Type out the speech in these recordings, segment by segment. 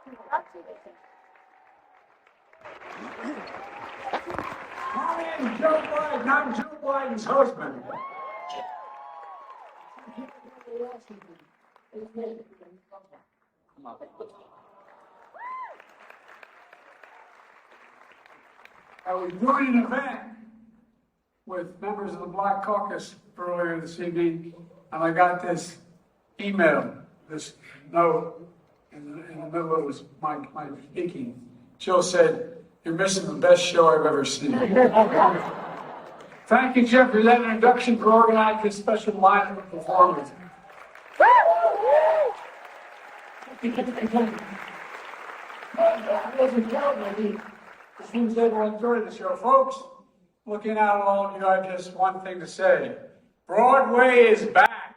My name's Joe Biden. I'm Joe Biden's husband. I was doing an event with members of the Black Caucus earlier this evening, and I got this email, this note in the middle of my speaking. Jill said, "You're missing the best show I've ever seen." Thank you, Jeff, for that introduction, for organizing this special lineup of performers. It seems everyone enjoyed the show. Folks, looking out at all of you, I have just one thing to say. Broadway is back.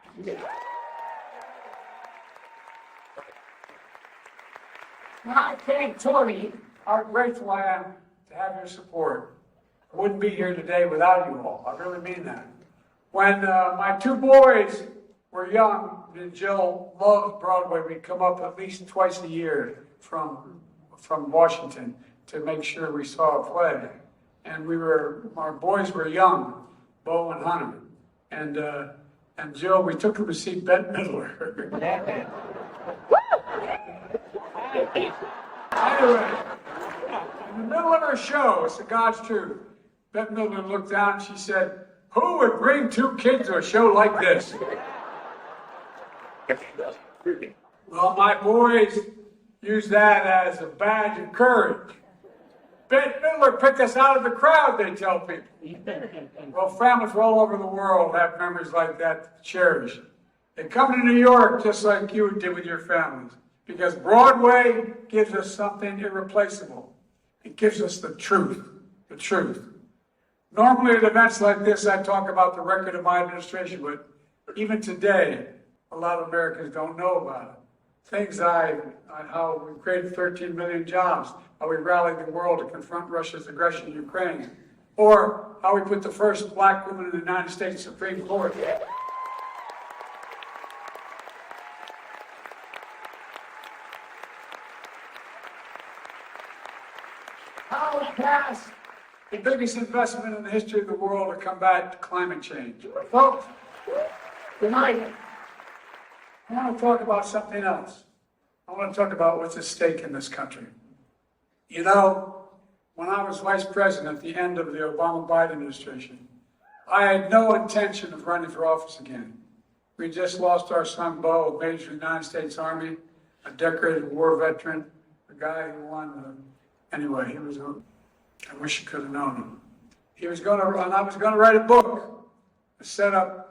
I thank Tony, how grateful I am to have your support. I wouldn't be here today without you all. I really mean that. When my two boys were young, and Jill loved Broadway, we'd come up at least twice a year from Washington to make sure we saw a play. And our boys were young, Bo and Hunter. And Jill, we took them to see Bette Midler. Anyway, in the middle of her show, it's the God's truth, Bette Midler looked down and she said, "Who would bring two kids to a show like this?" Well, my boys used that as a badge of courage. Bette Midler picked us out of the crowd, they tell people. Well, families all over the world have memories like that to cherish. They come to New York just like you did with your families, because Broadway gives us something irreplaceable. It gives us the truth, the truth. Normally at events like this, I talk about the record of my administration, but even today, a lot of Americans don't know about it. Things how we created 13 million jobs, how we rallied the world to confront Russia's aggression in Ukraine, or how we put the first black woman in the United States Supreme Court. How we passed the biggest investment in the history of the world to combat climate change. Folks, tonight, I want to talk about something else. I want to talk about what's at stake in this country. You know, when I was vice president at the end of the Obama-Biden administration, I had no intention of running for office again. We just lost our son, Bo, a major in the United States Army, a decorated war veteran, a guy who won anyway, I wish you could have known him. I was going to write a book. I set up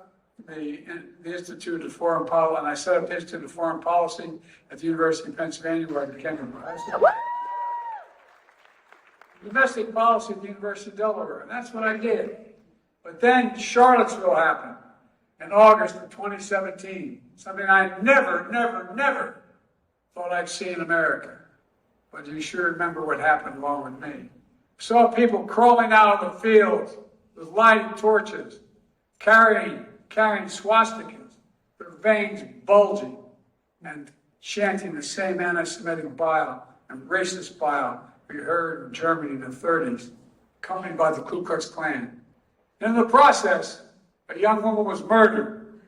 the Institute of Foreign Policy, and I set up the Institute of Foreign Policy at the University of Pennsylvania, where I became a professor. Domestic policy at the University of Delaware, and that's what I did. But then Charlottesville happened in August of 2017, something I never thought I'd see in America. But you sure remember what happened along with me. Saw people crawling out of the fields with lighted torches, carrying swastikas, their veins bulging, and chanting the same anti-Semitic bile and racist bile we heard in Germany in the 30s, accompanied by the Ku Klux Klan. In the process, a young woman was murdered.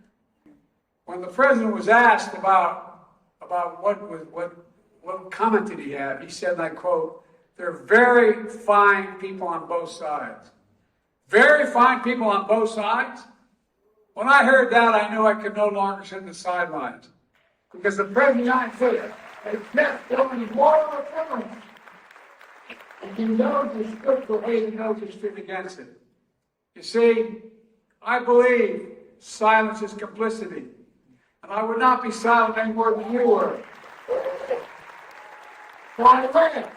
When the president was asked about what comment did he have, he said, and I quote, "They're very fine people on both sides." Very fine people on both sides? When I heard that, I knew I could no longer sit in the sidelines, because the president of the United States has kept going moral authority. And he knows he stood for hate, he knows he stood against it. You see, I believe silence is complicity, and I would not be silent any more than you were. So I ran.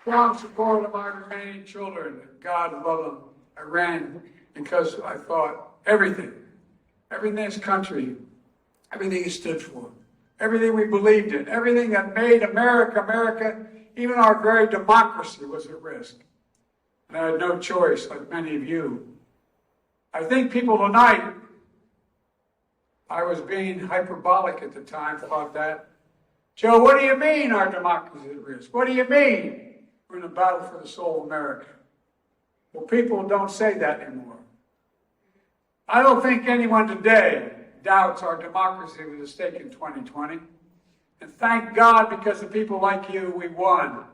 Strong support of my remaining children, God love them. I ran because I thought everything in this country, everything it stood for, everything we believed in, everything that made America, America, even our very democracy was at risk. And I had no choice, like many of you. I think people tonight, I was being hyperbolic at the time about that, Joe, what do you mean our democracy is at risk? What do you mean we're in a battle for the soul of America? Well, people don't say that anymore. I don't think anyone today doubts our democracy was at stake in 2020. And thank God, because of people like you, we won.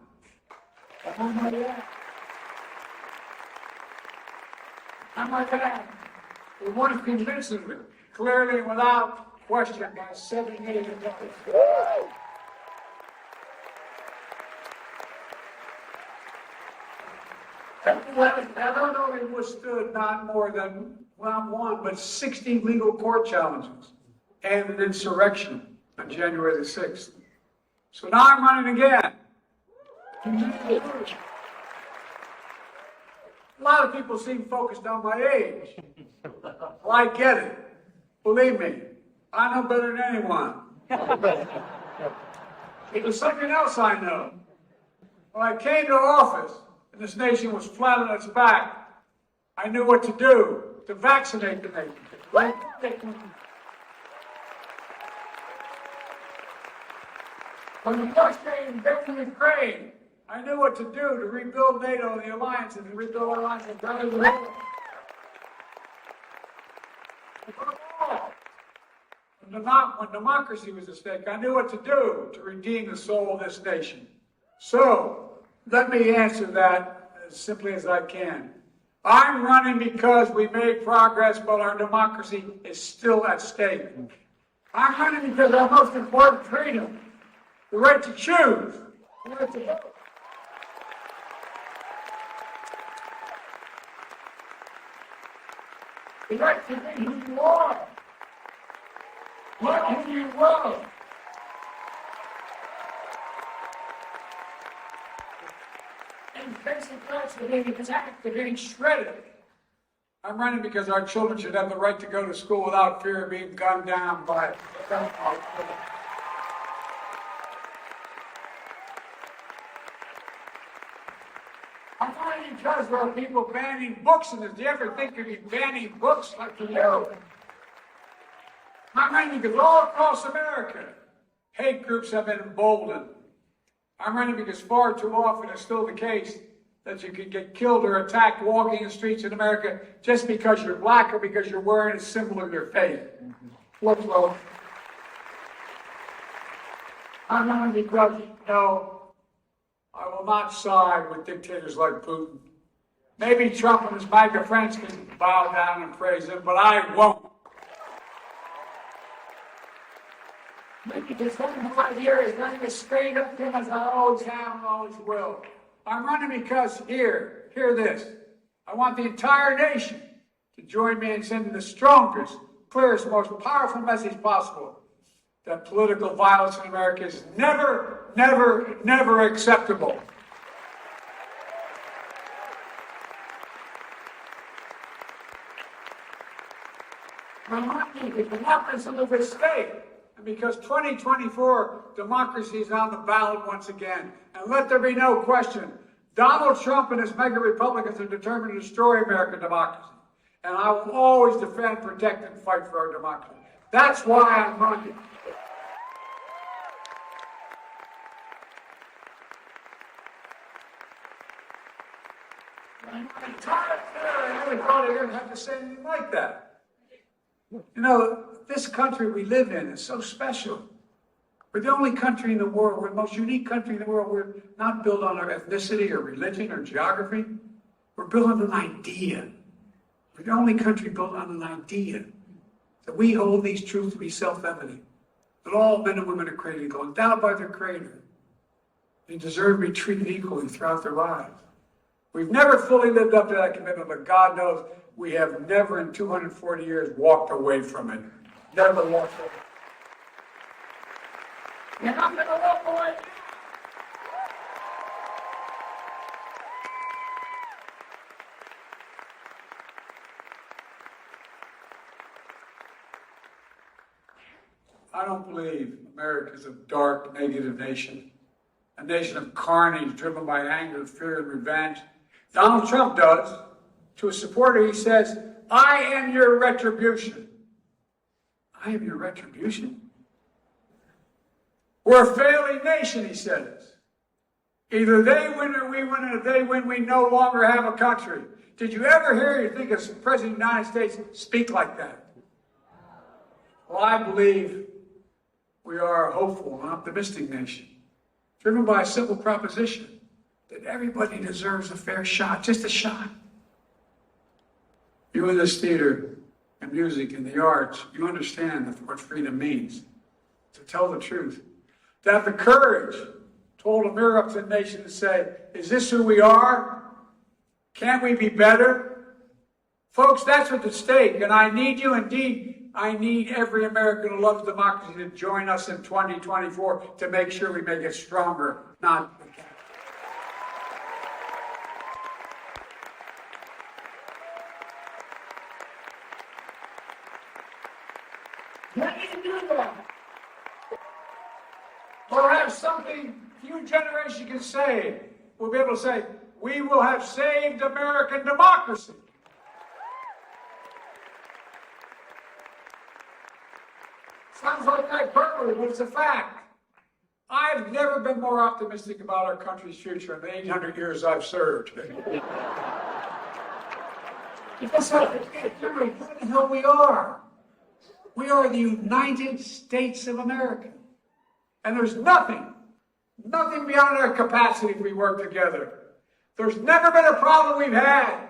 Oh my God. Oh my God. We won convincingly, clearly, and without question, by 7 million votes. That only withstood not more than not one, but 60 legal court challenges and an insurrection on January the 6th. So now I'm running again. A lot of people seem focused on my age. Well, I get it. Believe me, I know better than anyone. There's something else I know. When I came to office and this nation was flat on its back, I knew what to do to vaccinate the nation. When the Russian invaded Ukraine, I knew what to do to rebuild NATO and the alliance and to rebuild our alliance and drive the world. When democracy was at stake, I knew what to do to redeem the soul of this nation. So, let me answer that as simply as I can. I'm running because we made progress, but our democracy is still at stake. I'm running because our most important freedom, the right to choose, the right to vote. The right to be who you are. What who you love. And facing threats of being attacked, of being shredded. I'm running because our children should have the right to go to school without fear of being gunned down by I'm running because there are people banning books in this. Do you ever think you'd be banning books like you do? I'm running because all across America, hate groups have been emboldened. I'm running because far too often it's still the case that you can get killed or attacked walking the streets in America just because you're black or because you're wearing a symbol of your faith. Well, I'm running because, I will not side with dictators like Putin. Maybe Trump and his MAGA friends can bow down and praise him, but I won't. Maybe this 5 years, nothing as straight up to him as I always have and always will. I'm running because hear this. I want the entire nation to join me in sending the strongest, clearest, most powerful message possible that political violence in America is never, never, never acceptable. I'm running because democracy is at stake. And because 2024 democracy is on the ballot once again. And let there be no question, Donald Trump and his mega Republicans are determined to destroy American democracy. And I will always defend, protect, and fight for our democracy. That's why I'm running. I'm tired. I never thought I'd ever have to say anything like that. This country we live in is so special. We're the only country in the world, we're the most unique country in the world. We're not built on our ethnicity or religion or geography. We're built on an idea. We're the only country built on an idea that we hold these truths to be self-evident, that all men and women are created equal, endowed by their Creator. They deserve to be treated equally throughout their lives. We've never fully lived up to that commitment, but God knows we have never in 240 years walked away from it. Never walked away. You're not going to walk away. I don't believe America is a dark, negative nation, a nation of carnage driven by anger, fear, and revenge. Donald Trump does. To a supporter, he says, I am your retribution. I am your retribution? We're a failing nation, he says. Either they win or we win, and if they win, we no longer have a country. Did you ever hear or think a president of the United States speak like that? Well, I believe we are a hopeful and optimistic nation, driven by a simple proposition that everybody deserves a fair shot, just a shot. You in this theater and music and the arts, you understand what freedom means. To tell the truth. To have the courage to hold a mirror up to the nation and say, is this who we are? Can't we be better? Folks, that's what's at stake, and I need you. Indeed, I need every American who loves democracy to join us in 2024 to make sure we make it stronger, not weaker. Let me do that. Or have something few generations can say. We'll be able to say, we will have saved American democracy. Sounds like hyperbole, but it's a fact. I've never been more optimistic about our country's future in the 800 years I've served. Because what the hell we are. We are the United States of America. And there's nothing beyond our capacity if we work together. There's never been a problem we've had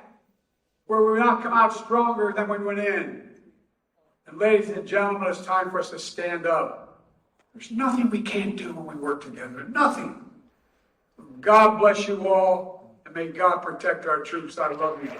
where we've not come out stronger than when we went in. And ladies and gentlemen, it's time for us to stand up. There's nothing we can't do when we work together. Nothing. God bless you all, and may God protect our troops. I love you.